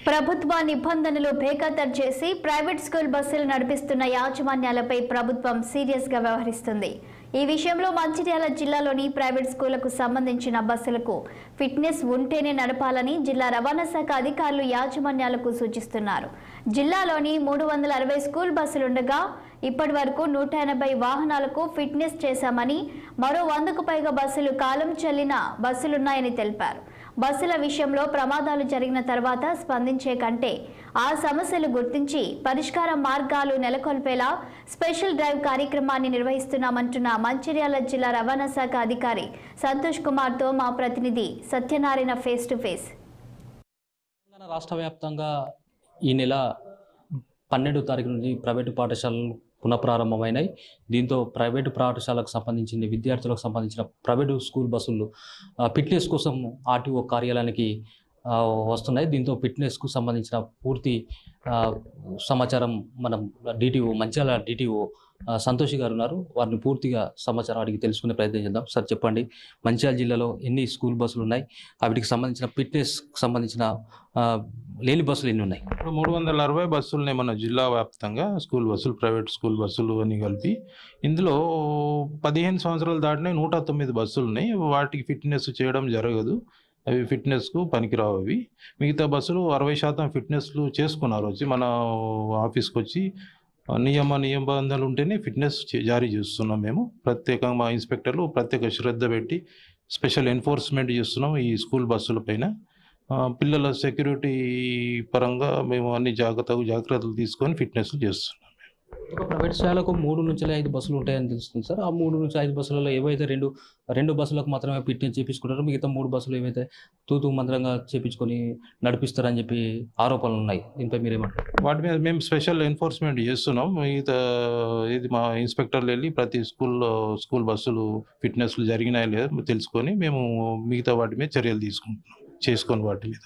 ప్రభుత్వ నిబంధనలు బేఖాతరు చేసి ప్రైవేట్ స్కూల్ బస్సులు నడిపిస్తున్న యాజమాన్యాలపై ప్రభుత్వం సీరియస్ గా వ్యవహరిస్తుంది. ఈ విషయంలో మంచిర్యాల జిల్లాలోని ప్రైవేట్ స్కూళ్లకు సంబంధించిన బస్సులకు ఫిట్నెస్ ఉంటేనే నడపాలని జిల్లా రవాణా శాఖ అధికారులు యాజమాన్యాలకు సూచిస్తున్నారు. జిల్లాలోని 360 స్కూల్ బస్సులుండగా ఇప్పటివరకు 180 వాహనాలకు ఫిట్నెస్ చేశామని, మరో 100కు పైగా బస్సులు కాలం చెల్లిన బస్సులున్నాయని తెలిపారు. బస్సుల విషయంలో ప్రమాదాలు జరిగిన తర్వాత స్పందించే కంటే ఆ సమస్యలు గుర్తించి పరిష్కార మార్గాలు నెలకొల్పేలా స్పెషల్ డ్రైవ్ కార్యక్రమాన్ని నిర్వహిస్తున్నామంటున్న మంచిర్యాల జిల్లా రవాణా శాఖ అధికారి సంతోష్ కుమార్తో మా ప్రతినిధి Satyanarayana face to face. Telangana రాష్ట్ర వ్యాప్తంగా ఈ నెల 12వ తారీఖు నుంచి ప్రైవేటు పాఠశాలలు పునఃప్రారంభమైనాయి. దీంతో ప్రైవేటు పాఠశాలకు సంబంధించిన విద్యార్థులకు సంబంధించిన ప్రైవేటు స్కూల్ బస్సులు ఫిట్నెస్ కోసం ఆర్టీఓ కార్యాలయానికి వస్తున్నాయి. దీంతో ఫిట్నెస్కు సంబంధించిన పూర్తి సమాచారం మనం డిటిఓ మంచిర్యాల డిటిఓ సంతోష్ గారు ఉన్నారు. వారిని పూర్తిగా సమాచారం అడిగి తెలుసుకునే ప్రయత్నం చేద్దాం. సార్ చెప్పండి, మంచిర్యాల జిల్లాలో ఎన్ని స్కూల్ బస్సులు ఉన్నాయి, వాటికి సంబంధించిన ఫిట్నెస్ సంబంధించిన లేని బస్సులు ఎన్ని ఉన్నాయి? 360 బస్సులు మన జిల్లా వ్యాప్తంగా స్కూల్ బస్సులు, ప్రైవేట్ స్కూల్ బస్సులు అని కలిపి ఇందులో 15 సంవత్సరాలు దాటిన 109 బస్సులు ఉన్నాయి. వాటికి ఫిట్నెస్ చేయడం జరగదు, అవి ఫిట్నెస్కు పనికిరావు. అవి మిగతా బస్సులు 60% ఫిట్నెస్లు చేసుకున్నారు. వచ్చి మన ఆఫీస్కి వచ్చి నిబంధనలు ఉంటేనే ఫిట్నెస్ జారీ చేస్తున్నాం. మేము ప్రత్యేకంగా మా ఇన్స్పెక్టర్లు ప్రత్యేక శ్రద్ధ పెట్టి స్పెషల్ ఎన్ఫోర్స్మెంట్ చేస్తున్నాం ఈ స్కూల్ బస్సుల పైన. పిల్లల సెక్యూరిటీ పరంగా మేము అన్ని జాగ్రత్తలు తీసుకొని ఫిట్నెస్ చేస్తున్నాం. ఒక ప్రైవేట్ శాలకు 3 నుంచి 5 బస్సులు ఉంటాయని తెలుస్తుంది సార్. ఆ 3 నుంచి 5 బస్సులలో ఏవైతే రెండు బస్సులకు మాత్రమే ఫిట్నెస్ చేయించుకుంటారో మిగతా 3 బస్సులు ఏవైతే తూతూ మంత్రంగా చేయించుకొని నడిపిస్తారని చెప్పి ఆరోపణలు ఉన్నాయి. దీనిపై మీరేమంటారు? వాటి మీద మేము స్పెషల్ ఎన్ఫోర్స్మెంట్ చేస్తున్నాం. మిగతా ఇది మా ఇన్స్పెక్టర్లు వెళ్ళి ప్రతి స్కూల్ బస్సులు ఫిట్నెస్లు జరిగినాయో లేదో తెలుసుకొని మేము మిగతా వాటి మీద చర్యలు చేసుకొని వాటి మీద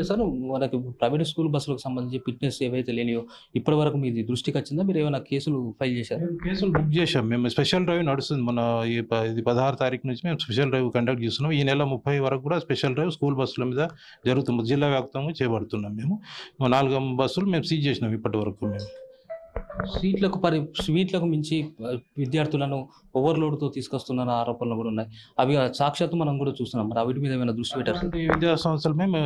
సార్ మనకి ప్రైవేట్ స్కూల్ బస్సులకు సంబంధించి ఫిట్నెస్ ఏవైతే లేనియో ఇప్పటి వరకు మీది దృష్టికి వచ్చిందా? మీరు ఏమైనా కేసులు ఫైల్ చేశారు? కేసులు బుక్ చేశాం. మేము స్పెషల్ డ్రైవ్ నడుస్తుంది. మన ఇది 16 తారీఖు నుంచి మేము స్పెషల్ డ్రైవ్ కండక్ట్ చేస్తున్నాం. ఈ నెల 30 వరకు కూడా స్పెషల్ డ్రైవ్ స్కూల్ బస్సుల మీద జరుగుతుంది. జిల్లా వ్యాప్తంగా చేపడుతున్నాం. మేము 4 బస్సులు మేము సీజ్ చేసినాం ఇప్పటి వరకు. మేము స్వీట్లకు మించి విద్యార్థులను ఓవర్లోడ్తో తీసుకొస్తున్న ఆరోపణలు కూడా ఉన్నాయి. అవి సాక్షాత్తు మనం కూడా చూస్తున్నాం. మరి వీటి మీద ఏమైనా దృష్టి పెట్టారు? విద్యా సంస్థలు మేము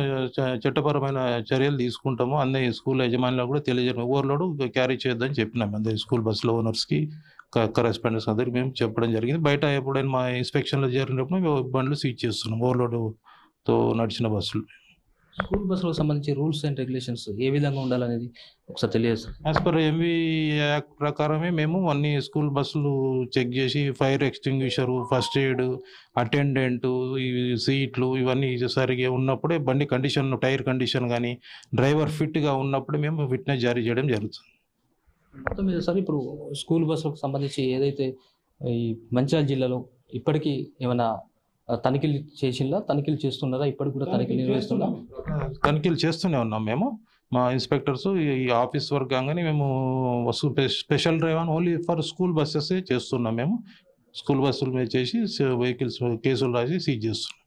చట్టపరమైన చర్యలు తీసుకుంటాము. అన్ని స్కూల్ యజమానులకు కూడా తెలియజేయడం, ఓవర్లోడ్ క్యారీ చేయొద్దని చెప్పినాం. అందరి స్కూల్ బస్సుల ఓనర్స్కి, కరెస్పాండెంట్స్ అందరికి మేము చెప్పడం జరిగింది. బయట ఎప్పుడైనా మా ఇన్స్పెక్షన్లో జరిగినప్పుడు మేము బండ్లు సీజ్ చేస్తున్నాం, ఓవర్లోడ్తో నడిచిన బస్సులు. స్కూల్ బస్సులకు సంబంధించి రూల్స్ అండ్ రెగ్యులేషన్స్ ఏ విధంగా ఉండాలనేది ఒకసారి తెలియదు. యాజ్ పర్ ఎంవి యాక్ట్ ప్రకారమే మేము అన్ని స్కూల్ బస్సులు చెక్ చేసి ఫైర్ ఎక్స్టింగ్విషరు, ఫస్ట్ ఎయిడ్, అటెండెంట్, సీట్లు ఇవన్నీ సరిగా ఉన్నప్పుడే బండి కండిషన్, టైర్ కండిషన్ కానీ డ్రైవర్ ఫిట్గా ఉన్నప్పుడు మేము ఫిట్నెస్ జారీ చేయడం జరుగుతుంది. మొత్తం మీద సార్ ఇప్పుడు స్కూల్ బస్సులకు సంబంధించి ఏదైతే ఈ మంచిర్యాల జిల్లాలో ఇప్పటికీ ఏమైనా తనిఖీలు చేస్తున్నారా? ఇప్పటికి కూడా తనిఖీలు నిర్వహిస్తున్నాం. తనిఖీలు చేస్తూనే ఉన్నాం. మేము మా ఇన్స్పెక్టర్స్ ఈ ఆఫీస్ వర్క్ కాగానే మేము స్పెషల్ డ్రైవ్ అని ఓన్లీ ఫర్ స్కూల్ బస్సెస్ చేస్తున్నాం. మేము స్కూల్ బస్సుల మీద చేసి వెహికల్స్ కేసులు రాసి సీజ్ చేస్తున్నాం.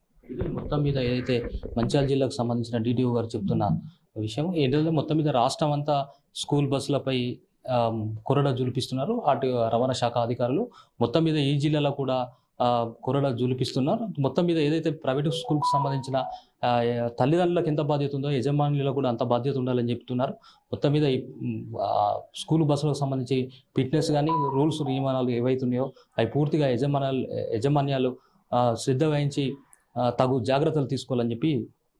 మొత్తం మీద ఏదైతే మంచిర్యాల జిల్లాకు సంబంధించిన డిటిఓ గారు చెప్తున్న విషయం ఏంటంటే మొత్తం మీద రాష్ట్రం అంతా స్కూల్ బస్సులపై కొరడా జులిపిస్తున్నారు. అటు రవాణా శాఖ అధికారులు మొత్తం మీద ఈ జిల్లాలో కూడా కొరడా జులిపిస్తున్నారు. మొత్తం మీద ఏదైతే ప్రైవేట్ స్కూల్కి సంబంధించిన తల్లిదండ్రులకు ఎంత బాధ్యత ఉందో యజమానులకు కూడా అంత బాధ్యత ఉండాలని చెప్తున్నారు. మొత్తం మీద స్కూల్ బస్సులకు సంబంధించి ఫిట్నెస్ కానీ రూల్స్ నియమాలు ఏవైతున్నాయో అవి పూర్తిగా యజమాన్యాలు శ్రద్ధ వహించి తగు జాగ్రత్తలు తీసుకోవాలని చెప్పి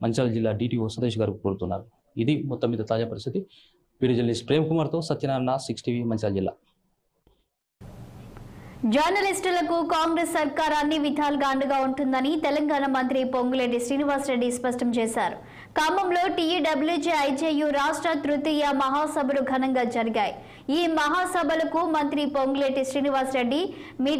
మంచిర్యాల జిల్లా డిటిఓ సతీష్ గారు కోరుతున్నారు. ఇది మొత్తం మీద తాజా పరిస్థితి. వీడియో జర్నలిస్ట్ ప్రేమ్ కుమార్తో సత్యనారాయణ, 6 టీవీ, మంచిర్యాల జిల్లా. జర్నలిస్టులకు కాంగ్రెస్ సర్కార్ అన్ని విధాలుగా అండగా ఉంటుందని తెలంగాణ మంత్రి పొంగులేటి శ్రీనివాసరెడ్డి స్పష్టం చేశారు. ఖమ్మంలో టీఈడబ్ల్యూజే ఐజేయు రాష్ట్ర తృతీయ మహాసభలు ఘనంగా జరిగాయి. ఈ మహాసభలకు మంత్రి పొంగులేటి శ్రీనివాసరెడ్డి మీడియా